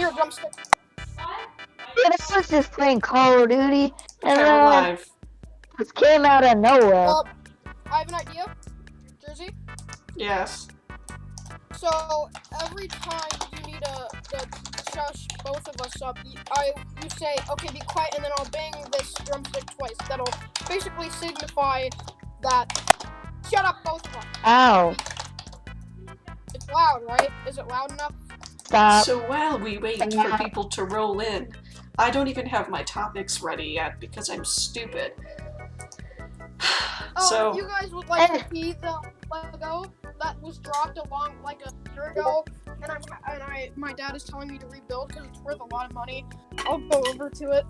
Here, drumstick. Yeah, I was just playing Call of Duty, and Okay, we're then live. it came out of nowhere. I have an idea. Jersey? Yes. So, every time you need to shush both of us up, you say, okay, be quiet, and then I'll bang this drumstick twice. That'll basically signify that, shut up, both of us. Ow. It's loud, right? Is it loud enough? Stop. So while we wait for people to roll in, I don't even have my topics ready yet because I'm stupid. Oh, you guys would like to see the Lego that was dropped a year ago, and my dad is telling me to rebuild because it's worth a lot of money. I'll go over to it.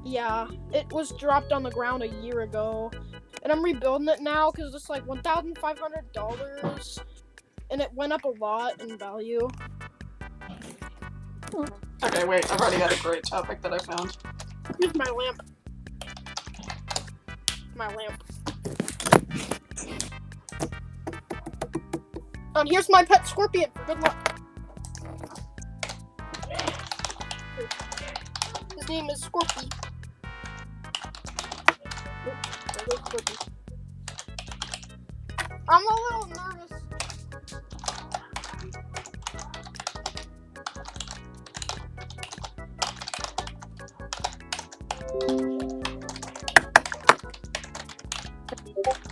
Yeah, it was dropped on the ground a year ago, and I'm rebuilding it now because it's like $1,500, and it went up a lot in value. Okay, wait, I've already got a great topic that I found. Here's my lamp. And here's my pet scorpion. Good luck. His name is Scorpy. I'm a little nervous.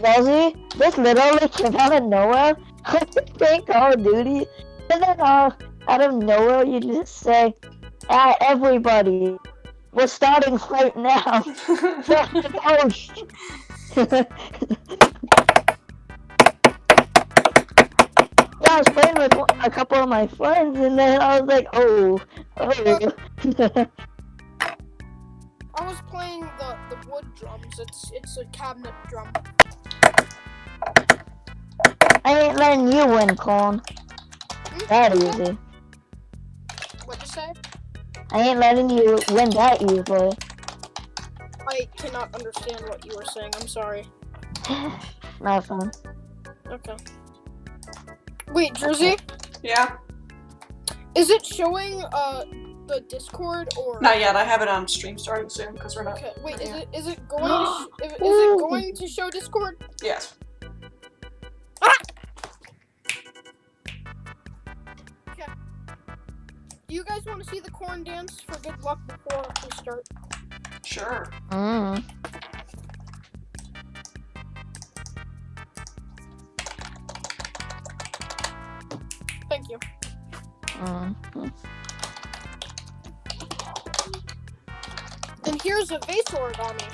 Rosie, this literally came out of nowhere. I was playing Call of Duty, and then out of nowhere you just say, everybody, we're starting right now. Oh, yeah, I was playing with a couple of my friends, and then I was like, oh. I was playing the wood drums. It's a cabinet drum. I ain't letting you win, Colin. That easy. What'd you say? I ain't letting you win that easily. I cannot understand what you were saying. I'm sorry. Not fun. Okay. Wait, Jersey? Yeah? Is it showing the Discord or? Not yet, I have it on stream starting soon because we're not. Okay, wait, is it going to is it going to show Discord? Yes. Okay. Do you guys want to see the corn dance for good luck before we start? Sure. Thank you. And here's a vase origami.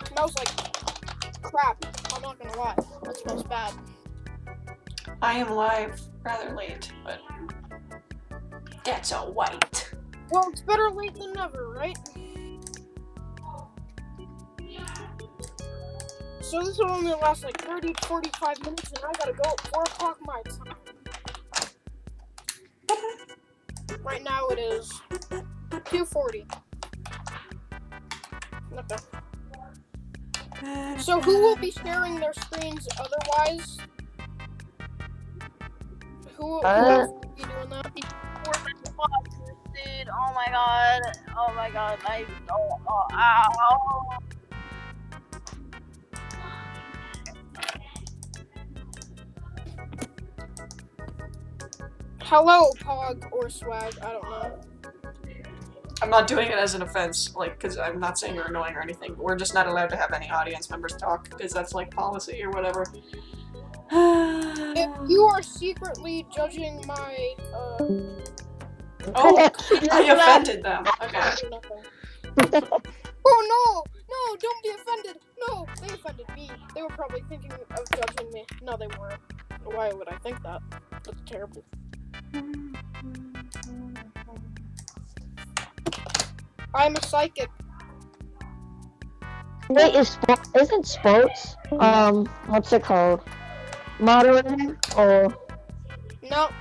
Smells like crap. I'm not gonna lie. That smells bad. I am live rather late, but that's alright. Well, it's better late than never, right? So this will only last like 30 to 45 minutes, and I gotta go at 4 o'clock my time. Right now it is 2:40. Okay. So who will be sharing their screens otherwise? Who will be doing that? Dude, oh my god, ow. Hello, Pog or Swag, I don't know. I'm not doing it as an offense, because I'm not saying you're annoying or anything. We're just not allowed to have any audience members talk, because that's, policy or whatever. If you are secretly judging my, Oh, I offended them. Okay. Oh no! No, don't be offended! No, they offended me. They were probably thinking of judging me. No, they weren't. Why would I think that? That's terrible. I'm a psychic. Wait, isn't sports, what's it called? Moderator, or? No,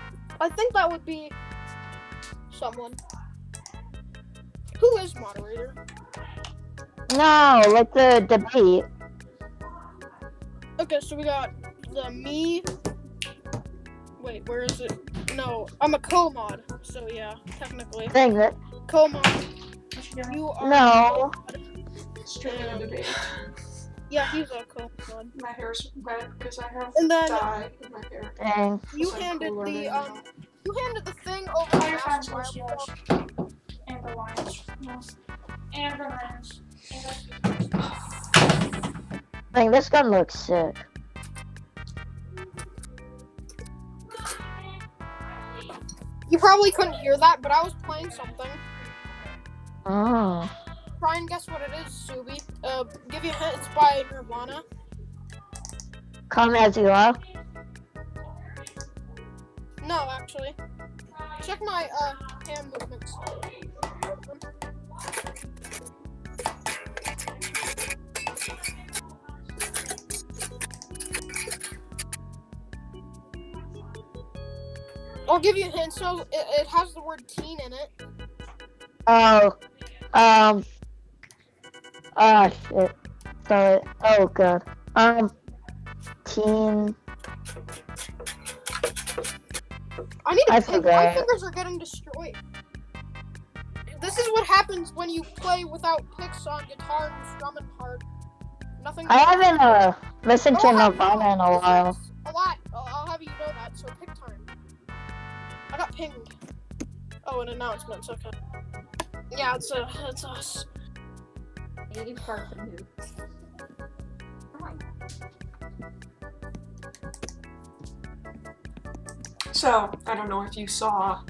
I think that would be someone. Who is moderator? No, like the debate. Okay, so we got me, Wait, where is it? No, I'm a co-mod, so yeah, technically. Dang it. Co-mod, you are No. Straight in a debate. Yeah, he's a co-mod. My hair's red because I have And then dye in my hair. Dang. you So handed cooler the than you. you handed the thing over All to your friends Master wish yours. Wild. And the lions. No. And the lions. Dang, this gun looks sick. You probably couldn't hear that, but I was playing something. Oh. Try and guess what it is, Subie. Give you a hint, it's by Nirvana. Come as you are. No, actually. Check my hand movements. I'll give you a hint. So it has the word teen in it. Oh. Ah, shit. Sorry. Oh, God. Teen. I need I to pick. My forgot. fingers are getting destroyed. This is what happens when you play without picks on guitar and strumming hard. Nothing. I haven't, listened to Nirvana in a while. A lot. I'll have you know that. So pick time. I got pinged. Oh, an announcement. Okay. Yeah, it's us. 80 person who. So, I don't know if you saw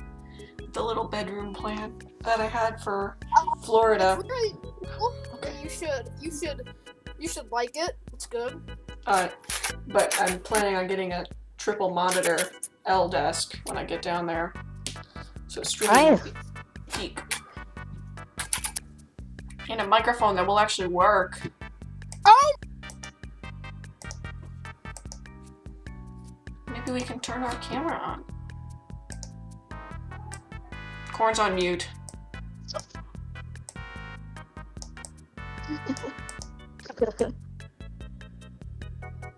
the little bedroom plan that I had for Florida. It's really cool. Okay. You should like it. It's good. But I'm planning on getting a triple monitor L desk when I get down there. So streaming Nice. peak. And a microphone that will actually work. Oh! Maybe we can turn our camera on. Corn's on mute.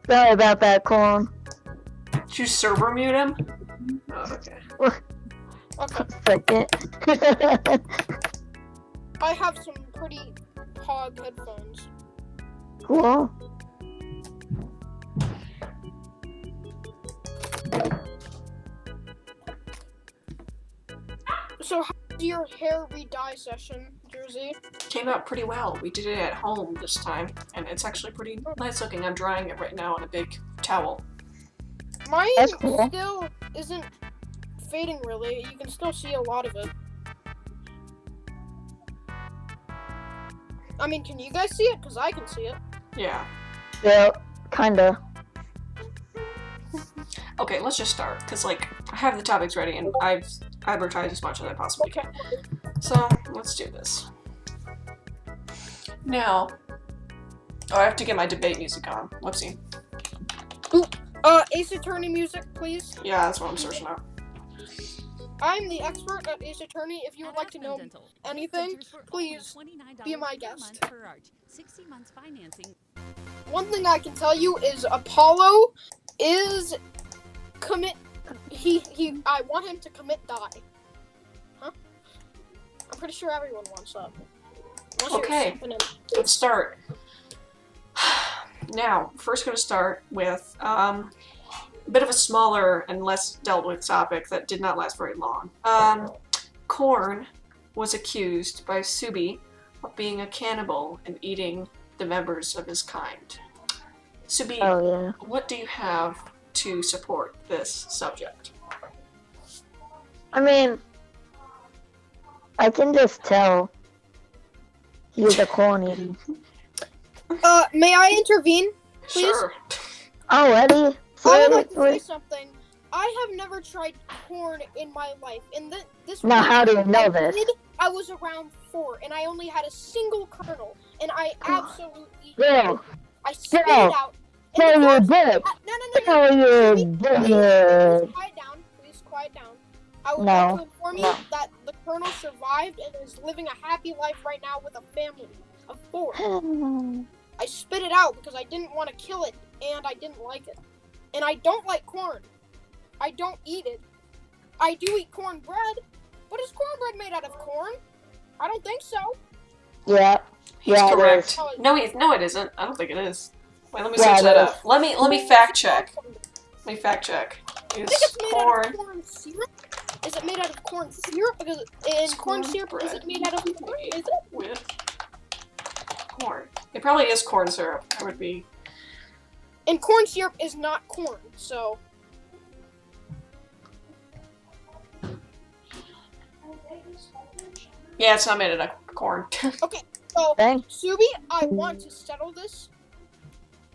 Sorry about that, Corn. Did you server mute him? Oh, okay. Okay. Second. I have some pretty hog headphones. Cool. So how's your hair re-dye session, Jersey? Came out pretty well. We did it at home this time, and it's actually pretty nice looking. I'm drying it right now on a big towel. Mine That's cool. still isn't fading really. You can still see a lot of it. I mean, can you guys see it? Because I can see it. Yeah. Yeah, kinda. Okay, let's just start, because, like, I have the topics ready, and I've advertised as much as I possibly can. So, let's do this. Now, I have to get my debate music on. Whoopsie. Ace Attorney music, please. Yeah, that's what I'm searching out. I'm the expert at Ace Attorney. If you would like to know anything, please be my guest. 60 months financing. One thing I can tell you is Apollo is I want him to commit die. Huh? I'm pretty sure everyone wants that. Unless you're Okay. sipping it. Let's start. Now, first going to start with a bit of a smaller and less dealt with topic that did not last very long. Korn was accused by Subie of being a cannibal and eating the members of his kind. Subie, Oh, yeah. what do you have to support this subject? I mean, I can just tell he's a corn eater. May I intervene, please? Sure. Already? I would like to say Seriously? something. I have never tried corn in my life, and this. Now, how do you know I this? did- I was around 4, and I only had a single kernel, and I absolutely. Girl, I spit it girl, out. And tell the your cops- dick. No. Tell your Please dick. quiet down. Please quiet down. I would No. like to inform you No. that the colonel survived and is living a happy life right now with a family of 4. I spit it out because I didn't want to kill it and I didn't like it. And I don't like corn. I don't eat it. I do eat cornbread, but is cornbread made out of corn? I don't think so. Yeah. He's Yeah, it correct. is. No, it isn't. I don't think it is. Wait, let me Yeah, search it that is. up. Let me fact check. Let me fact check. I think Is it's made out corn of corn syrup. Is it made out of corn syrup? Because in corn syrup, is it made out of corn? Is it? with corn? It probably is corn syrup. That would be. And corn syrup is not corn, so. Yeah, it's not made out of corn. Okay, so Dang. Subie, I want to settle this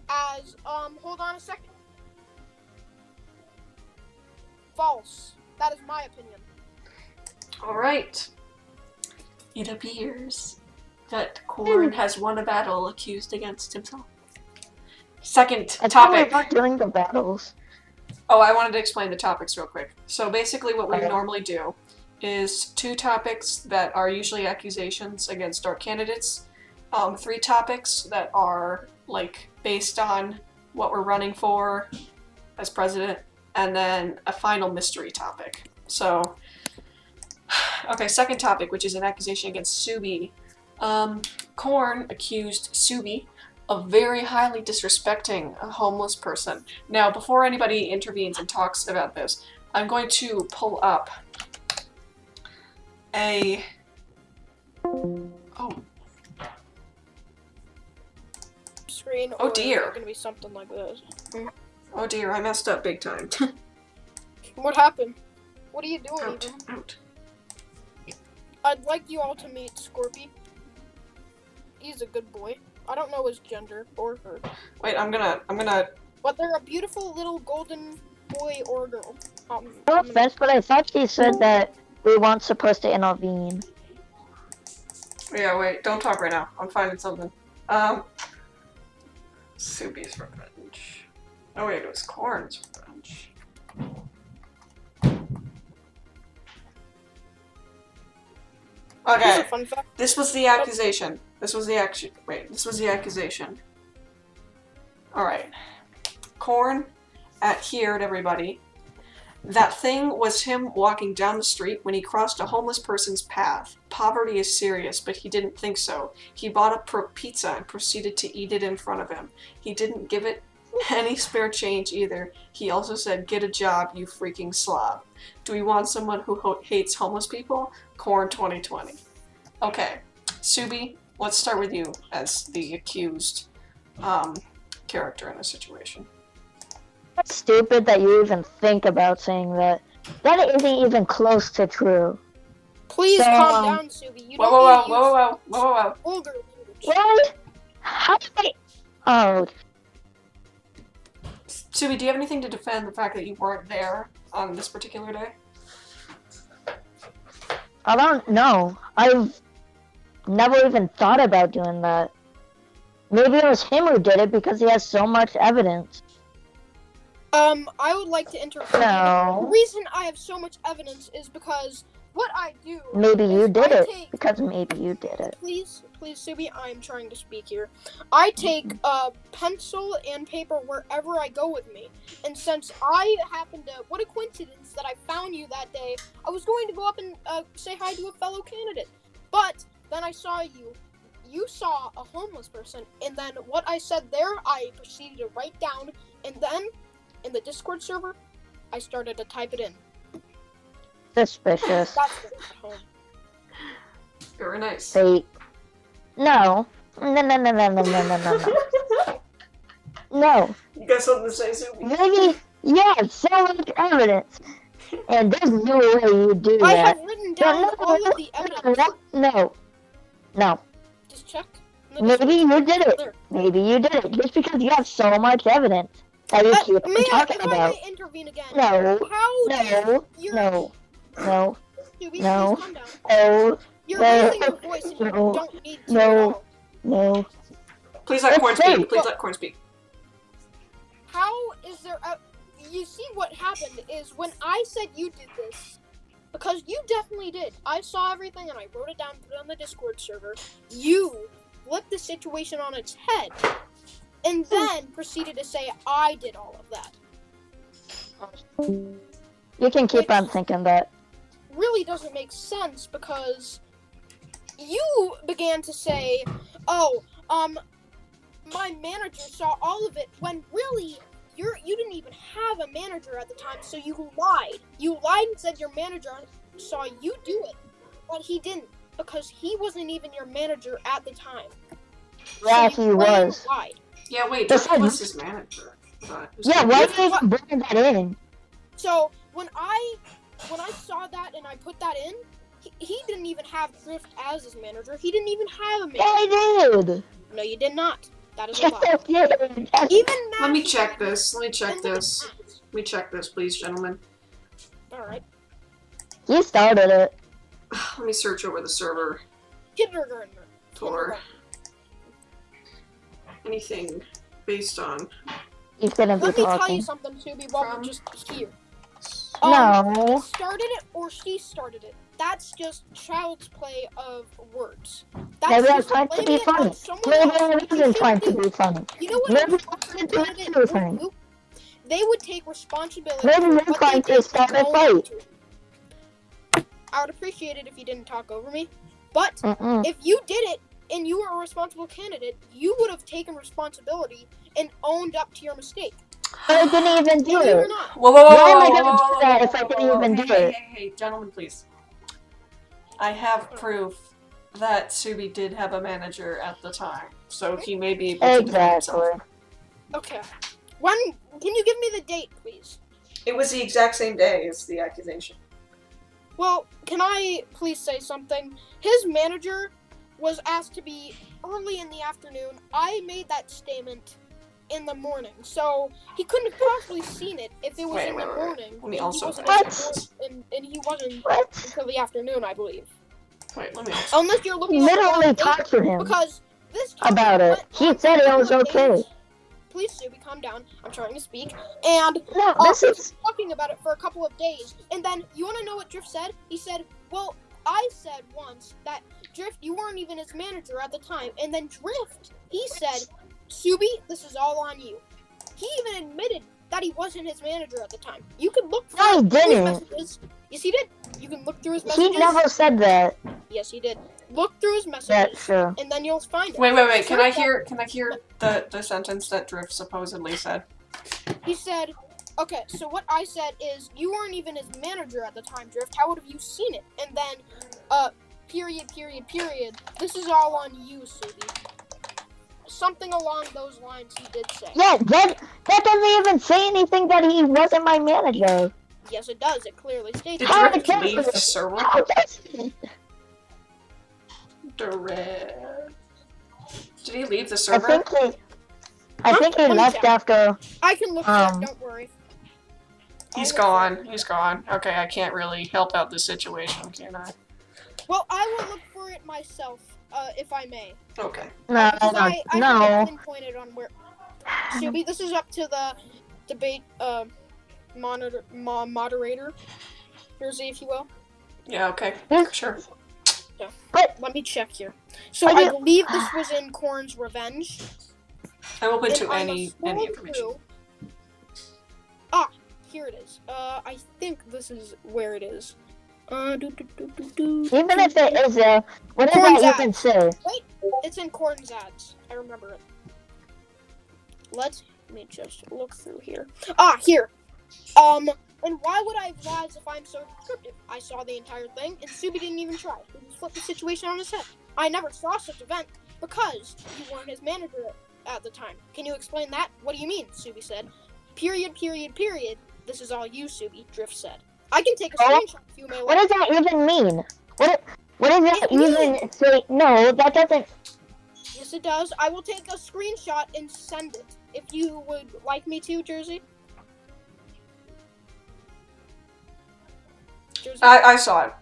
as hold on a second. False. That is my opinion. All right. It appears that Corn has won a battle accused against himself. Second I thought we topic. weren't doing the battles. Oh, I wanted to explain the topics real quick. So basically what we Okay. normally do is 2 topics that are usually accusations against our candidates, 3 topics that are like based on what we're running for as president, and then a final mystery topic. So, okay, second topic, which is an accusation against Subie. Korn accused Subie of very highly disrespecting a homeless person. Now, before anybody intervenes and talks about this, I'm going to pull up a... Oh. Screen. Oh or dear. It's gonna be something like this. Oh dear, I messed up big time. What happened? What are you doing? Out, Even? out. I'd like you all to meet Scorpy. He's a good boy. I don't know his gender or her, Wait, I'm gonna... but they're a beautiful little golden boy or girl. No I'm gonna- offense, but I thought she said that we weren't supposed to intervene. Yeah, wait, don't talk right now. I'm finding something. Subie's revenge. Oh wait, it was Korn's revenge. Here's a Okay, fun fact. this was the accusation. This was the accusation. Alright. Korn adhered, everybody. That thing was him walking down the street when he crossed a homeless person's path. Poverty is serious, but he didn't think so. He bought a pizza and proceeded to eat it in front of him. He didn't give it any spare change either. He also said, "Get a job, you freaking slob." Do we want someone who hates homeless people? Korn 2020. Okay, Subie, let's start with you as the accused character in this situation. It's stupid that you even think about saying that. That isn't even close to true. Please So, calm down, Subie. You Whoa, don't whoa, need to whoa, whoa, whoa, whoa, whoa. use vulgar language. What? How did I... Oh, Subie, do you have anything to defend the fact that you weren't there on this particular day? I don't know. I've never even thought about doing that. Maybe it was him who did it because he has so much evidence. I would like to intervene. The No. reason I have so much evidence is because what I do. Maybe you is did I it. take- Because maybe you did it. Please, Subie, I am trying to speak here. I take a pencil and paper wherever I go with me. And since I happened to, what a coincidence that I found you that day, I was going to go up and say hi to a fellow candidate. But then I saw you. You saw a homeless person. And then what I said there, I proceeded to write down. And then, in the Discord server, I started to type it in. Suspicious. That's what it's at home. Very nice. Fake. No. No. No. You got something to say, Subie? Maybe you have so much evidence. And there's no way you do I that. have written down all of the evidence. No. No. Just check. in the Maybe you did it. There. Maybe you did it. Just because you have so much evidence that you keep May I, talking if about. I may intervene again? No. How No. you're, No. No. Subie, No. please calm down. Oh. You're No. raising your voice and you No. don't need to No. at all. No. Please let It's Korn fake. speak. Please let Korn speak. How is there a... You see what happened is when I said you did this, because you definitely did. I saw everything and I wrote it down, put it on the Discord server. You flipped the situation on its head and then proceeded to say I did all of that. You can keep on thinking that. Really doesn't make sense because you began to say, "Oh, my manager saw all of it," when really you didn't even have a manager at the time, so you lied. You lied and said your manager saw you do it, but he didn't because he wasn't even your manager at the time. Yeah, so he you plain was. lied. Yeah, wait, That's Drift like- was his manager. Yeah, why did you bring that in? So when I saw that and I put that in, he didn't even have Drift as his manager. He didn't even have a manager. Yeah, I did. No, you did not. That is a Yes, lie. I did. Even Let me Max check did it. this. Let me check And then this. Max. Let me check this, please, gentlemen. All right. He started it. Let me search over the server Kindergartner. for anything based on. He's gonna be Let me tell talking. you something, Subie, while From- we're just here. No. He started it or she started it. That's just child's play of words. That's Maybe I'm just trying to blaming be it on funny. someone Maybe else, I which you wasn't trying shouldn't to do. be funny. You know what Maybe a I responsible wasn't doing candidate would anything. do? They would take responsibility Maybe for you're what trying they to did start and a own fight. up to it. I would appreciate it if you didn't talk over me. But if you did it and you were a responsible candidate, you would have taken responsibility and owned up to your mistake. But I didn't even do Believe it or it. not. Whoa, whoa, whoa, Why am I whoa, gonna whoa, do whoa, that whoa, if I whoa, didn't whoa, even hey, do hey, it? hey, gentlemen, please. I have proof that Subie did have a manager at the time, so he may be able to defend himself. Exactly. Okay. When can you give me the date, please? It was the exact same day as the accusation. Well, can I please say something? His manager was asked to be early in the afternoon. I made that statement in the morning, so he couldn't have possibly seen it if it was Wait, in wait, the wait, wait. morning. Let me and also he wasn't check until this. and he wasn't What? until the afternoon, I believe. Wait, let me also. Unless you're looking at the Literally wrong date, talked to him because this topic about it. went He on for said a it couple was of okay. days. Please, Subie, calm down. I'm trying to speak. And No, this we were is. talking about it for a couple of days, and then you want to know what Drift said? He said, "Well, I said once that Drift, you weren't even his manager at the time," and then Drift, he said, "Subie, this is all on you." He even admitted that he wasn't his manager at the time. You can look No, he through his didn't. messages. Yes, he did. You can look through his He messages. never said that. Yes, he did. Look through his messages, That's true. and then you'll find it. Wait, wait, wait. Can I Drift hear the sentence that Drift supposedly said? He said, okay, so what I said is, you weren't even his manager at the time, Drift. How would have you seen it? And then, period. This is all on you, Subie. Something along those lines he did say. Yeah, that doesn't even say anything that he wasn't my manager. Yes, it does. It clearly states Did it. How Drift does leave it- the server? How does it- Drift. Did he leave the I server? think he Let me left check. after. I can look at it, don't worry. He's I'll look for gone. He's gone. Okay, I can't really help out the situation, can I? it. Well, I will look for it myself, if I may. Okay. No, Because I can no. get pinpointed on where. Subie, this is up to the debate, moderator. Jersey, if you will. Yeah, okay. Yes. Sure. Let me check here. So Are I you- believe this was in Korn's Revenge. I'm open And to I any must scroll information. through- here it is. I think this is where it is. Even if it is there, what does Corn's that even ads. say? It's in Korn's ads. I remember it. Let me just look through here. Here. And why would I have lies if I'm so descriptive? I saw the entire thing, and Subie didn't even try. He just flipped the situation on his head. I never saw such event because you weren't his manager at the time. Can you explain that? What do you mean? Subie said. Period. This is all you, Subie, Drift said. I can take a Oh, screenshot if you may What like. does that even mean? What does that It even say? No, that doesn't. Yes, it does. I will take a screenshot and send it. If you would like me to, Jersey. Jersey. I saw it.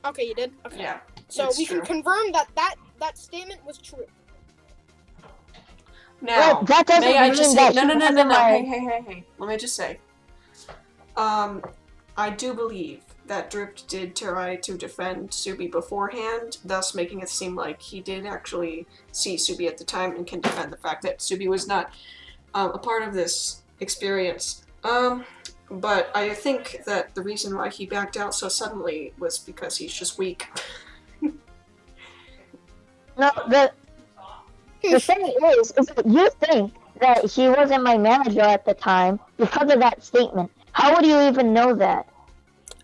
Okay, you did? Okay. Yeah. So it's we true. can confirm that statement was true. Now, that doesn't may I mean just say, that no, he no, no, no, wasn't no, my- hey. Let me just say, I do believe that Drift did try to defend Subie beforehand, thus making it seem like he did actually see Subie at the time and can defend the fact that Subie was not a part of this experience. But I think that the reason why he backed out so suddenly was because he's just weak. No, the thing is that you think that he wasn't my manager at the time because of that statement. How would you even know that?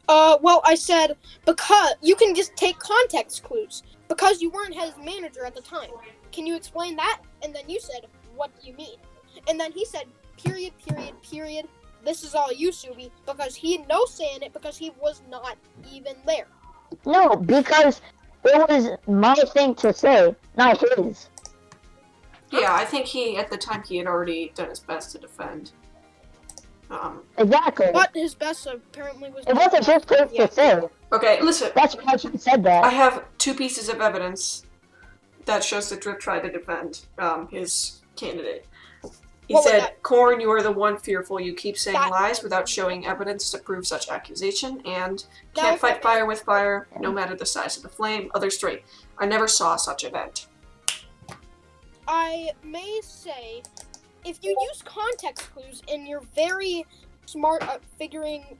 Well, I said, because you can just take context clues. Because you weren't his manager at the time. Can you explain that? And then you said, what do you mean? And then he said, period, period, period. This is all you, Subie, because he had no say in it because he was not even there. No, because it was my thing to say, not his. Yeah, I think at the time he had already done his best to defend. Exactly. But his best apparently was. It wasn't his place to say. Okay, listen. That's why he said that. I have 2 pieces of evidence that shows that Drip tried to defend his candidate. He said, Corn, you are the one fearful. You keep saying lies without showing evidence to prove such accusation, and can't fight fire with fire, no matter the size of the flame. Others 3. I never saw such event. I may say, if you use context clues and you're very smart at figuring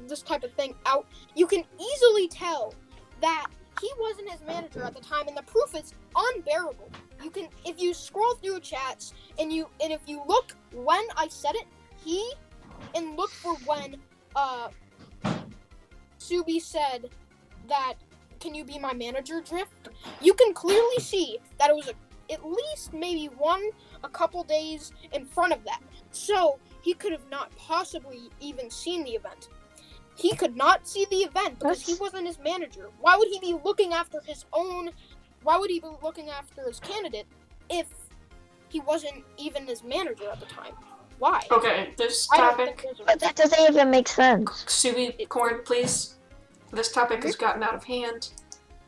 this type of thing out, you can easily tell that he wasn't his manager at the time, and the proof is unbearable. You can, if you scroll through chats and if you look when I said it, and look for when Subie said that, can you be my manager, Drift? You can clearly see that it was at least maybe a couple days in front of that. So he could have not possibly even seen the event. He could not see the event because he wasn't his manager. Why would he be looking after his candidate if he wasn't even his manager at the time? Why? Okay, this topic... But that doesn't even make sense. Subie, Corn, please. This topic has gotten out of hand.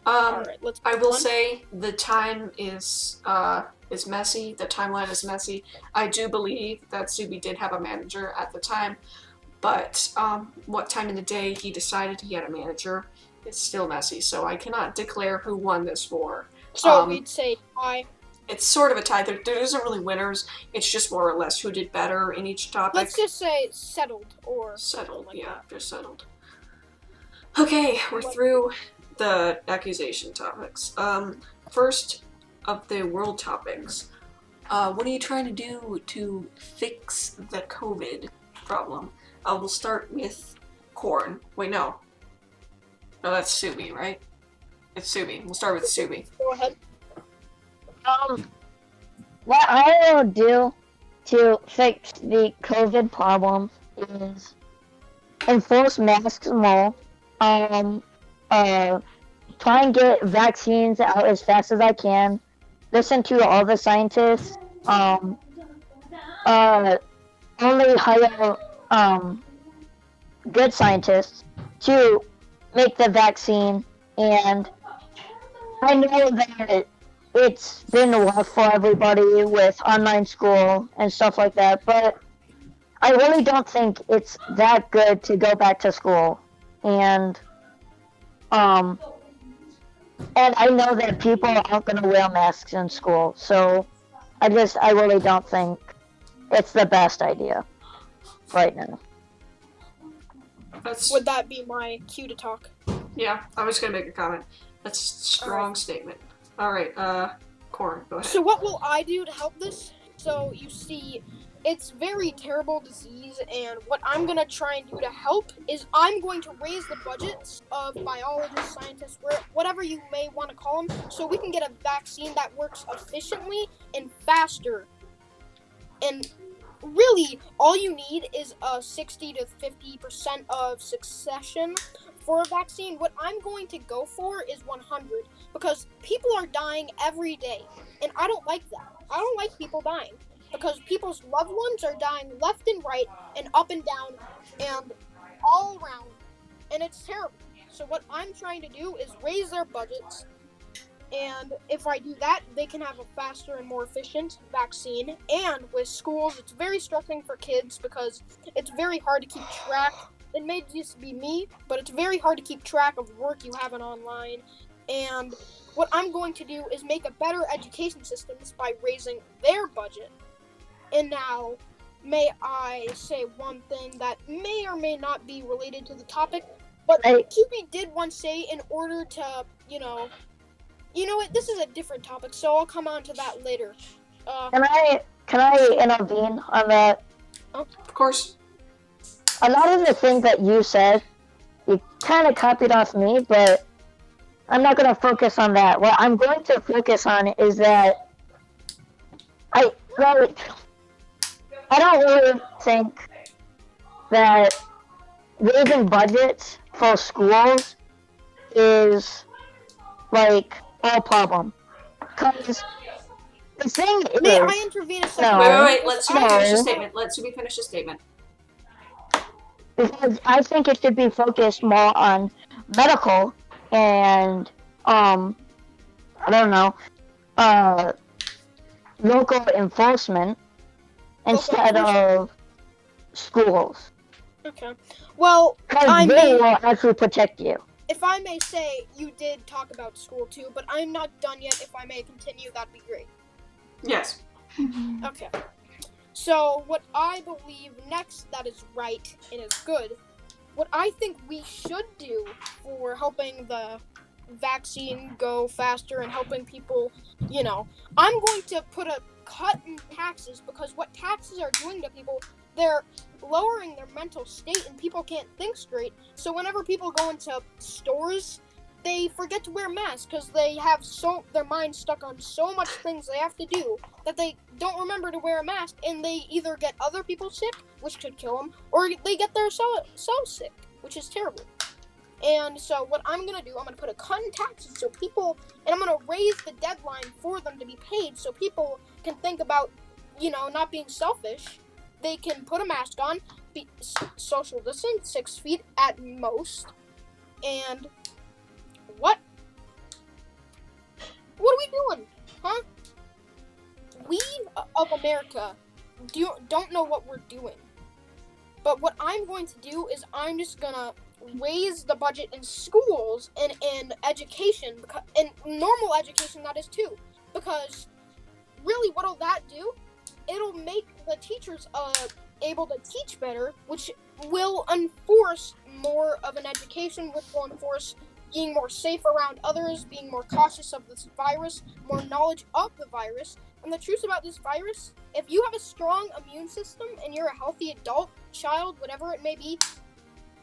Alright, I will say the time is messy. The timeline is messy. I do believe that Subie did have a manager at the time, but what time in the day he decided he had a manager is still messy. So I cannot declare who won this war. So we'd say tie. It's sort of a tie. There isn't really winners. It's just more or less who did better in each topic. Let's just say settled or settled. Like Yeah, just settled. Okay, we're through the accusation topics. First of the world topics, what are you trying to do to fix the COVID problem? We'll start with Corn. Wait, no. No, that's Subie, right? It's Subie. We'll start with Subie. Go ahead. What I will do to fix the COVID problem is enforce masks more. Try and get vaccines out as fast as I can. Listen to all the scientists. Only hire good scientists to make the vaccine. And I know that it's been rough for everybody with online school and stuff like that, but I really don't think it's that good to go back to school. And I know that people aren't going to wear masks in school, so I really don't think it's the best idea right now. Would that be my cue to talk? Yeah, I was going to make a comment. That's a strong statement. Alright, Corn, go ahead. So what will I do to help this? So you see, it's very terrible disease, and what I'm going to try and do to help is I'm going to raise the budgets of biologists, scientists, whatever you may want to call them, so we can get a vaccine that works efficiently and faster. And really, all you need is a 60 to 50% of succession for a vaccine. What I'm going to go for is 100, because people are dying every day, and I don't like that. I don't like people dying, because people's loved ones are dying left and right and up and down and all around, and it's terrible. So what I'm trying to do is raise their budgets, and if I do that, they can have a faster and more efficient vaccine. And with schools, it's very stressing for kids because it's very hard to keep track. It may just be me, but it's very hard to keep track of work you have online. And what I'm going to do is make a better education systems by raising their budget. And now, may I say one thing that may or may not be related to the topic, but I- Subie did once say in order to, you know what, this is a different topic, so I'll come on to that later. Can I intervene on that? Of course. A lot of the things that you said, you kind of copied off me, but I'm not going to focus on that. What I'm going to focus on is that I don't really think that raising budgets for schools is like a problem. Because the thing May I is, intervene a second? No. Wait. Let Subie finish his No. statement. Let Subie finish his statement. because I think it should be focused more on medical and I don't know, local enforcement instead of schools. Okay. Well, Because I they may, will actually protect you. if I may say, you did talk about school too, but I'm not done yet. If I may continue, that'd be great. Yes. Okay. So, what I believe next that is right and is good, what I think we should do for helping the vaccine go faster and helping people, I'm going to put a cut in taxes, because what taxes are doing to people, they're lowering their mental state and people can't think straight. So whenever people go into stores, they forget to wear masks because they have their mind stuck on so much things they have to do that they don't remember to wear a mask, and they either get other people sick, which could kill them, or they get themselves sick, which is terrible. And so what I'm going to do, I'm going to put a cut in taxes so people, and I'm going to raise the deadline for them to be paid so people can think about, not being selfish. They can put a mask on, be social distance, 6 feet at most, and what are we doing, huh? We of America don't know what we're doing. But what I'm going to do is I'm just going to raise the budget in schools and in education, and normal education, that is too. Because really, what'll that do? It'll make the teachers able to teach better, which will enforce more of an education, which will enforce being more safe around others, being more cautious of this virus, more knowledge of the virus. And the truth about this virus, if you have a strong immune system and you're a healthy adult, child, whatever it may be,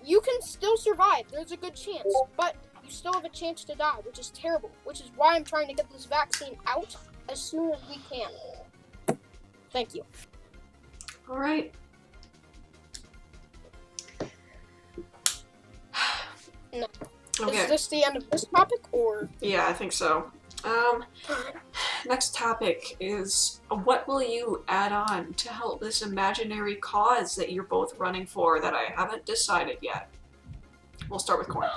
you can still survive. There's a good chance, but you still have a chance to die, which is terrible, which is why I'm trying to get this vaccine out as soon as we can. Thank you. All right. No. Okay. Is this the end of this topic, or? Yeah, I think so. Next topic is, what will you add on to help this imaginary cause that you're both running for that I haven't decided yet? We'll start with Corn.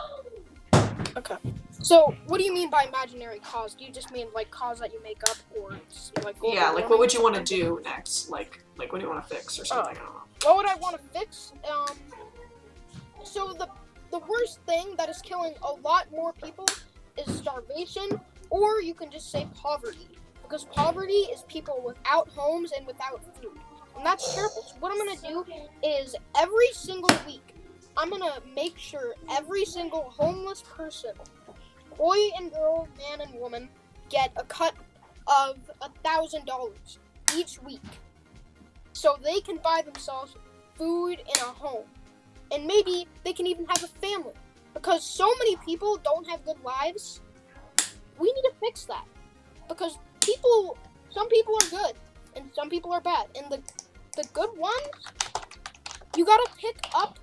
Okay. So, what do you mean by imaginary cause? Do you just mean like cause that you make up, or like? Yeah, like what would you want to do next? Like what do you want to fix or something? I don't know. What would I want to fix? So the worst thing that is killing a lot more people is starvation, or you can just say poverty, because poverty is people without homes and without food, and that's terrible. So what I'm gonna do is every single week, I'm gonna make sure every single homeless person, boy and girl, man and woman, get a cut of $1,000 each week, so they can buy themselves food and a home. And maybe they can even have a family. Because so many people don't have good lives. We need to fix that. Because some people are good and some people are bad. And the good ones, you gotta pick up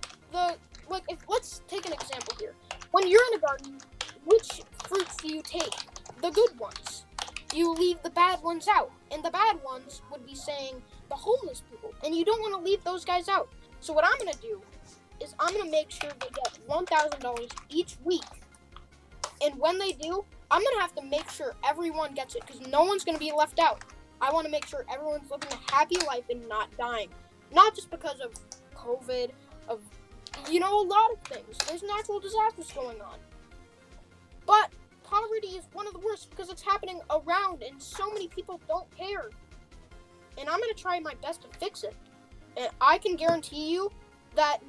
let's take an example here. When you're in a garden, which fruits do you take? The good ones. You leave the bad ones out. And the bad ones would be saying the homeless people. And you don't want to leave those guys out. So what I'm gonna do is I'm going to make sure they get $1,000 each week. And when they do, I'm going to have to make sure everyone gets it, because no one's going to be left out. I want to make sure everyone's living a happy life and not dying. Not just because of COVID, of, a lot of things. There's natural disasters going on. But poverty is one of the worst because it's happening around and so many people don't care. And I'm going to try my best to fix it. And I can guarantee you that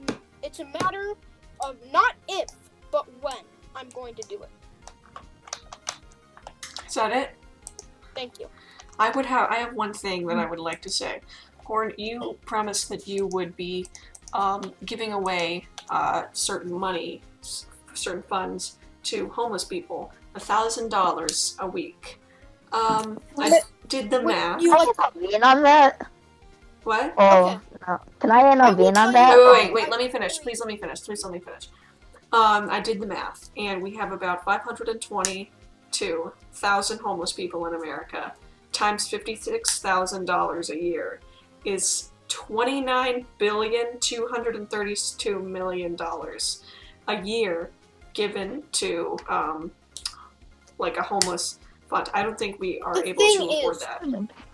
it's a matter of not if, but when I'm going to do it. Is that it? Thank you. I have one thing that I would like to say. Corn, you promised that you would be giving away certain money, certain funds to homeless people, $1,000 a week. I did the math. Can I intervene on that? What? Oh, Okay. no. Can I intervene on that? Wait, let me finish. Please let me finish. I did the math, and we have about 522,000 homeless people in America, times $56,000 a year is $29,232,000,000 a year given to like a homeless fund. I don't think we are able to afford that.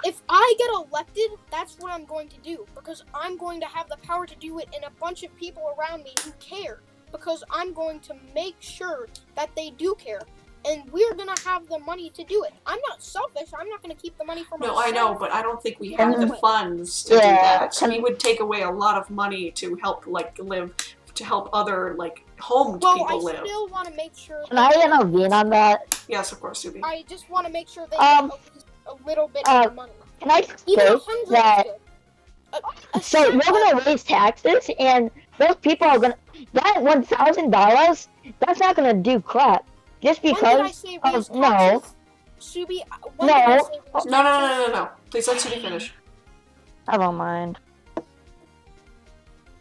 If I get elected, that's what I'm going to do, because I'm going to have the power to do it, and a bunch of people around me who care, because I'm going to make sure that they do care, and we're going to have the money to do it. I'm not selfish. I'm not going to keep the money for myself. No, I know, but I don't think we have the funds to do that. We would take away a lot of money to help, like, to help other, like, homed people live. I still want to make sure. Can I intervene on that? Yes, of course, Subie. I just want to make sure they get a little bit of money. Can I Even say 100 that? is good. So you're gonna raise taxes, and those people are gonna that $1,000. That's not gonna do crap. Just When did I because say raise no. taxes? Subie, when did I say raise taxes? No. Please let Subie finish. I don't mind.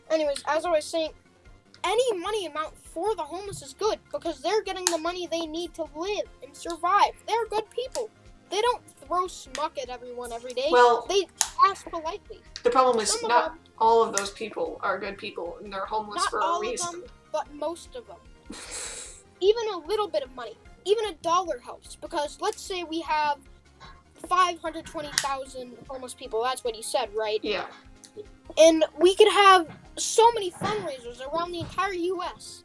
Anyways, as I was saying, any money amount for the homeless is good, because they're getting the money they need to live and survive. They're good people. They don't throw smuck at everyone every day. Well, they ask politely. The problem is Some of not them, all of those people are good people, and they're homeless not for all a reason. of them, but most of them. Even a little bit of money, even $1 helps, because let's say we have 520,000 homeless people. That's what he said, right? Yeah. And we could have so many fundraisers around the entire U.S.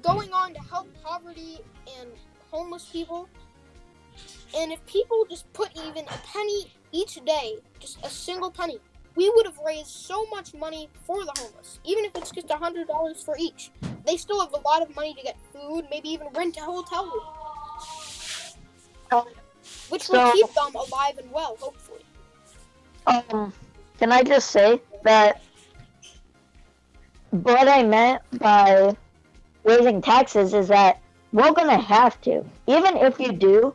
going on to help poverty and homeless people. And if people just put even a penny each day, just a single penny, we would have raised so much money for the homeless. Even if it's just $100 for each. They still have a lot of money to get food, maybe even rent a hotel room. Which will keep them alive and well, hopefully. Can I just say that what I meant by raising taxes is that we're gonna have to, even if you do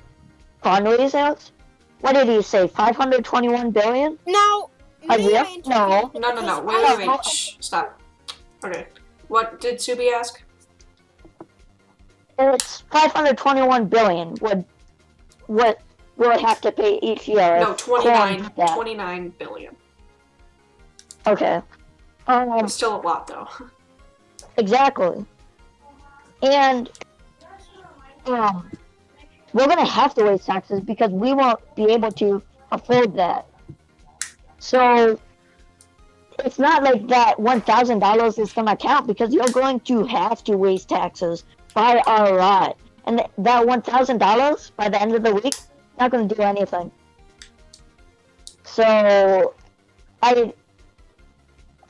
fundraisers. What did he say? 521 billion? Now, No. No. Wait. Shh, stop. Okay. What did Subie ask? It's 521 billion. What will it have to pay each year? No, 29 billion. Okay. It's still a lot, though. Exactly. And we're gonna have to raise taxes because we won't be able to afford that. So it's not like that $1,000 is gonna count, because you're going to have to raise taxes by a lot. And that $1,000 by the end of the week, not gonna do anything. So I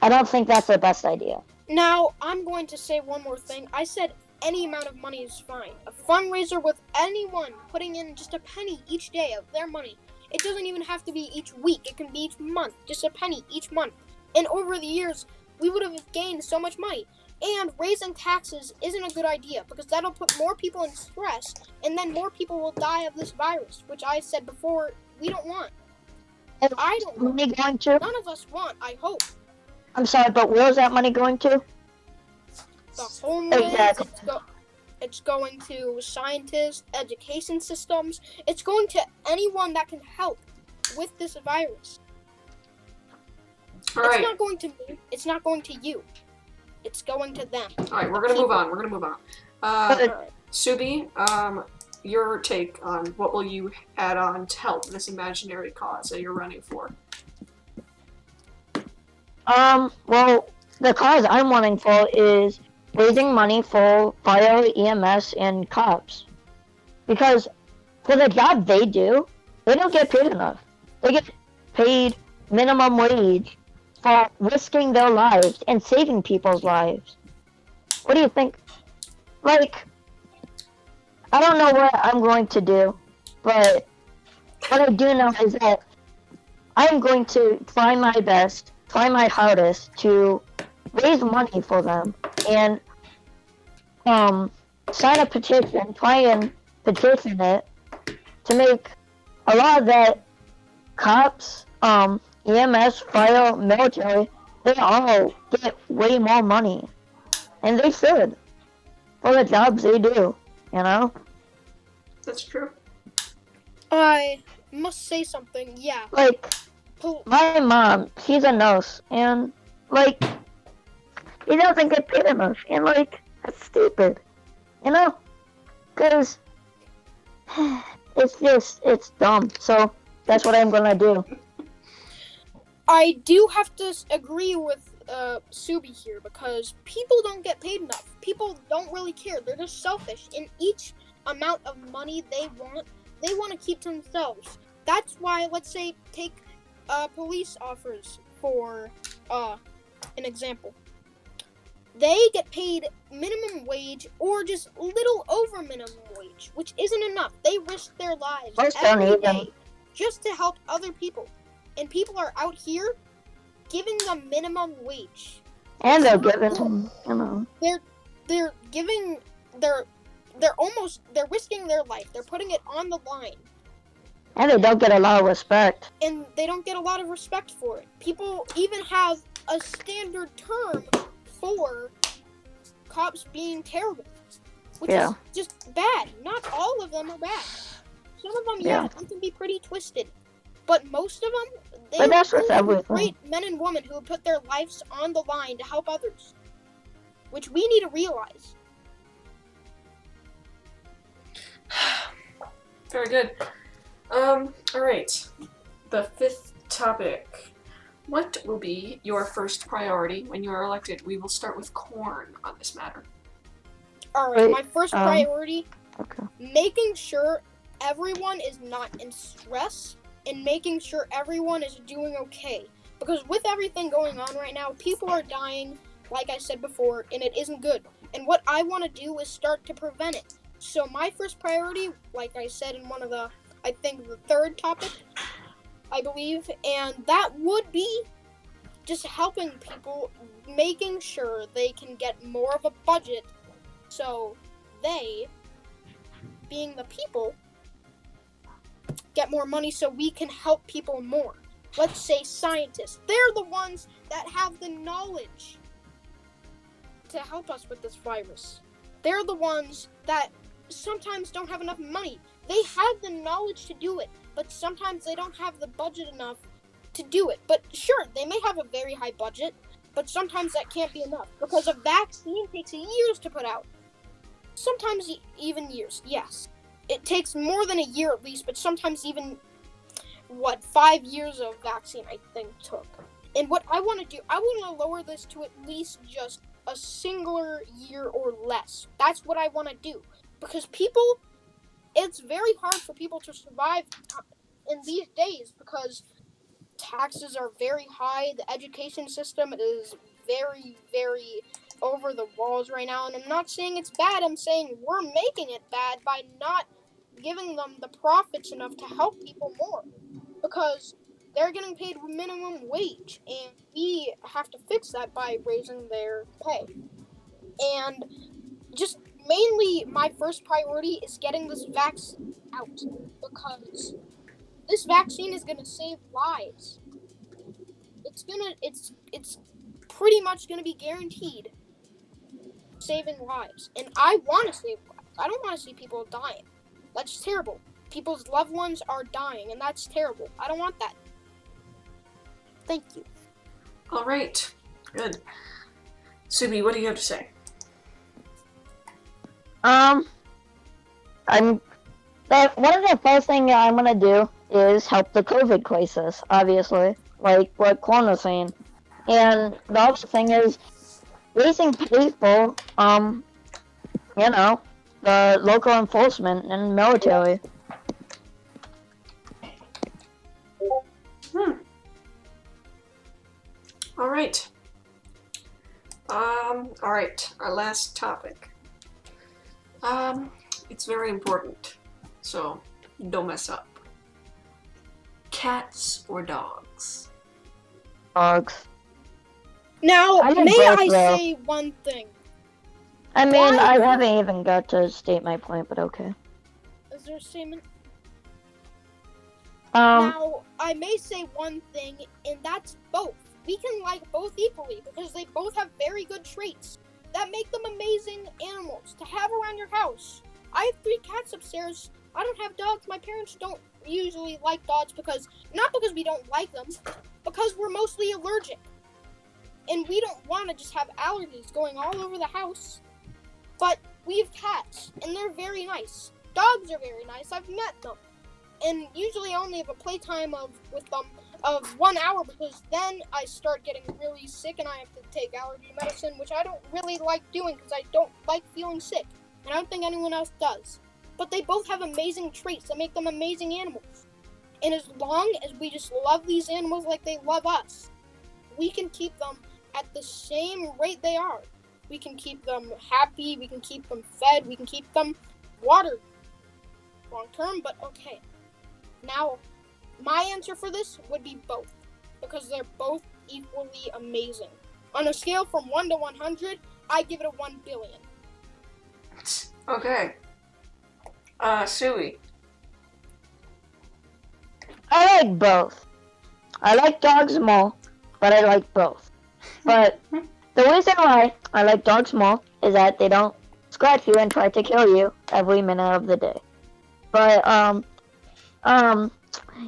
don't think that's the best idea. Now, I'm going to say one more thing. I said any amount of money is fine. A fundraiser with anyone putting in just a penny each day of their money. It doesn't even have to be each week. It can be each month. Just a penny each month. And over the years, we would have gained so much money. And raising taxes isn't a good idea, because that'll put more people in stress, and then more people will die of this virus, which I said before we don't want. I don't want. Money going to? None of us want, I hope. I'm sorry, but where's that money going to? The homeless, Exactly. it's going to scientists, education systems. It's going to anyone that can help with this virus. All right. It's not going to me. It's not going to you. It's going to them. All right, we're gonna move on. Subie, your take on what will you add on to help this imaginary cause that you're running for? Well, the cause I'm running for is raising money for fire, EMS, and cops. Because for the job they do, they don't get paid enough. They get paid minimum wage, for risking their lives and saving people's lives. What do you think? Like, I don't know what I'm going to do, but what I do know is that I'm going to try my best, try my hardest to raise money for them and sign a petition, try and petition it to make a lot of that cops, EMS, fire, military, they all get way more money. And they should. For the jobs they do, you know? That's true. I must say something. Yeah. Like, my mom, she's a nurse, and, like, she doesn't get paid enough, and, like, that's stupid. You know? Because it's dumb. So, that's what I'm gonna do. I do have to agree with Subie here because people don't get paid enough. People don't really care. They're just selfish. In each amount of money they want to keep to themselves. That's why, let's say, take police officers for an example. They get paid minimum wage or just little over minimum wage, which isn't enough. They risk their lives every day just to help other people. And people are out here giving them minimum wage. And they're giving, you know. They're giving they're risking their life. They're putting it on the line. And they don't get a lot of respect. And they don't get a lot of respect for it. People even have a standard term for cops being terrible. Which is just bad. Not all of them are bad. Some of them, they can be pretty twisted. But most of them, they are great men and women who have put their lives on the line to help others. Which we need to realize. Very good. Alright. The fifth topic. What will be your first priority when you are elected? We will start with Corn on this matter. Alright, my first priority, making sure everyone is not in stress and making sure everyone is doing okay. Because with everything going on right now, people are dying, like I said before, and it isn't good. And what I want to do is start to prevent it. So my first priority, like I said in one of the, I think the third topic, I believe, and that would be just helping people, making sure they can get more of a budget so they, being the people, get more money so we can help people more. Let's say scientists. They're the ones that have the knowledge to help us with this virus. They're the ones that sometimes don't have enough money. They have the knowledge to do it, but sometimes they don't have the budget enough to do it. But sure, they may have a very high budget, but sometimes that can't be enough because a vaccine takes years to put out. Sometimes even years, yes. It takes more than a year at least, but sometimes even, 5 years of vaccine I think took. And what I want to do, I want to lower this to at least just a singular year or less. That's what I want to do. Because people, it's very hard for people to survive in these days because taxes are very high. The education system is very, very over the walls right now. And I'm not saying it's bad. I'm saying we're making it bad by not giving them the profits enough to help people more. Because they're getting paid minimum wage. And we have to fix that by raising their pay. And just mainly my first priority is getting this vaccine out. Because this vaccine is going to save lives. It's pretty much going to be guaranteed saving lives. And I want to save lives. I don't want to see people dying. That's terrible. People's loved ones are dying, and that's terrible. I don't want that. Thank you. All right. Good. Subie, what do you have to say? One of the first things I'm gonna do is help the COVID crisis, obviously, like what Corn was saying. And the other thing is raising people, the local enforcement and military. Alright. Alright, our last topic. It's very important, so don't mess up. Cats or dogs? Dogs. Now, I like may both, I though. say one thing? I mean, Why- I haven't even got to state my point, but okay. Is there a statement? Um, Now, I may say one thing, and that's both. We can like both equally because they both have very good traits that make them amazing animals to have around your house. I have 3 cats upstairs. I don't have dogs. My parents don't usually like dogs not because we don't like them, because we're mostly allergic. And we don't want to just have allergies going all over the house. But we have cats, and they're very nice. Dogs are very nice. I've met them. And usually I only have a playtime with them of 1 hour because then I start getting really sick and I have to take allergy medicine, which I don't really like doing because I don't like feeling sick. And I don't think anyone else does. But they both have amazing traits that make them amazing animals. And as long as we just love these animals like they love us, we can keep them at the same rate they are. We can keep them happy, we can keep them fed, we can keep them watered. Long term, but okay. Now, my answer for this would be both, because they're both equally amazing. On a scale from 1 to 100, I give it a 1 billion. Okay. Subie. I like both. I like dogs more, but I like both. But the reason why I like dogs more is that they don't scratch you and try to kill you every minute of the day. But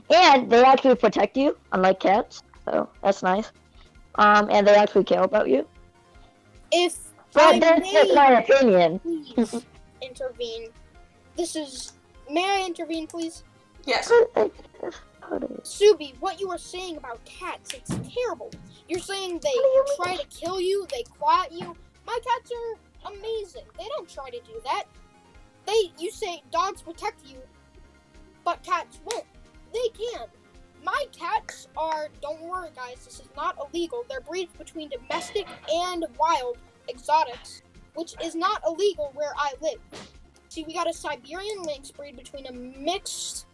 and they actually protect you, unlike cats, so that's nice. And they actually care about you. If But I that's just my opinion. please intervene. May I intervene, please? Yes. Subie, what you are saying about cats, it's terrible. You're saying they try to kill you, they claw at you. My cats are amazing. They don't try to do that. You say dogs protect you, but cats won't. They can. My cats don't worry guys, this is not illegal. They're breeds between domestic and wild exotics, which is not illegal where I live. See, we got a Siberian lynx breed between a mixed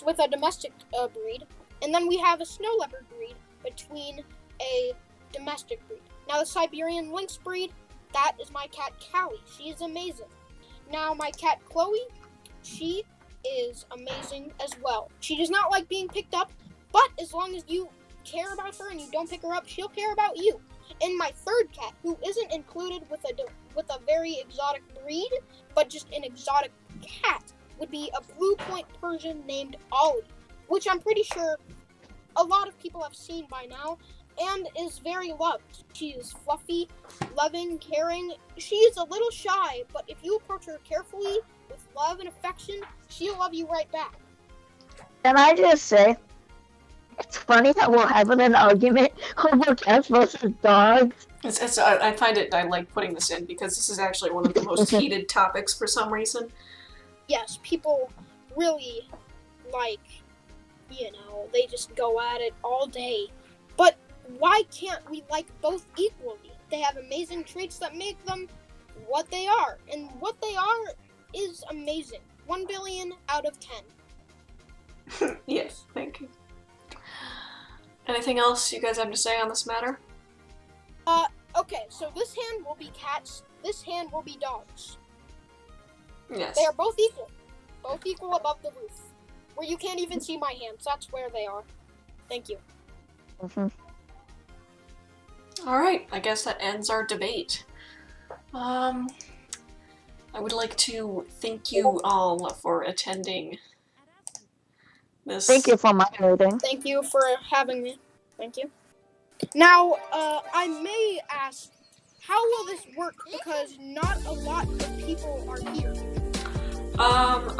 with a domestic breed, and then we have a snow leopard breed between a domestic breed. Now the Siberian lynx breed, that is my cat Callie. She is amazing. Now my cat Chloe, she is amazing as well. She does not like being picked up, but as long as you care about her and you don't pick her up, she'll care about you. And my third cat, who isn't included with a very exotic breed, but just an exotic cat, would be a blue point Persian named Ollie, which I'm pretty sure a lot of people have seen by now, and is very loved. She is fluffy, loving, caring. She is a little shy, but if you approach her carefully with love and affection, she'll love you right back. Can I just say, it's funny that we're having an argument over cats versus dogs. I like putting this in because this is actually one of the most heated topics for some reason. Yes, people really they just go at it all day. But why can't we like both equally? They have amazing traits that make them what they are. And what they are is amazing. 1 billion out of 10. Yes, thank you. Anything else you guys have to say on this matter? Okay, so this hand will be cats, this hand will be dogs. Yes. They are both equal. Both equal above the roof. Where you can't even see my hands, that's where they are. Thank you. Alright, I guess that ends our debate. I would like to thank you all for attending this. Thank you for moderating. Thank you for having me. Thank you. Now, I may ask, how will this work? Because not a lot of people are here.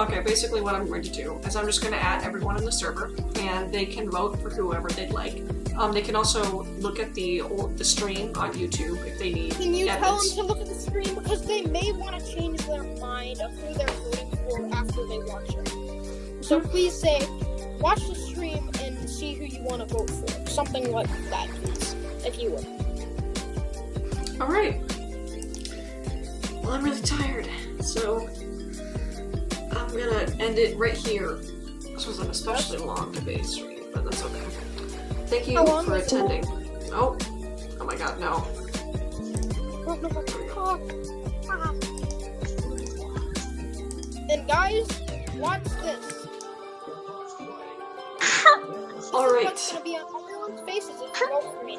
Okay, basically what I'm going to do is I'm just going to add everyone in the server, and they can vote for whoever they'd like. They can also look at the stream on YouTube if they need Can you tell evidence. them to look at the stream? Because they may want to change their mind of who they're voting for after they watch it. So please say, watch the stream and see who you want to vote for. Something like that, please. if you would. Alright. Well, I'm really tired, so I'm gonna end it right here. This was an especially long debate stream, but that's okay. Thank you How long for was it? attending. Oh my god, no. And guys, watch this. Alright. What's gonna be on everyone's faces if you vote for me?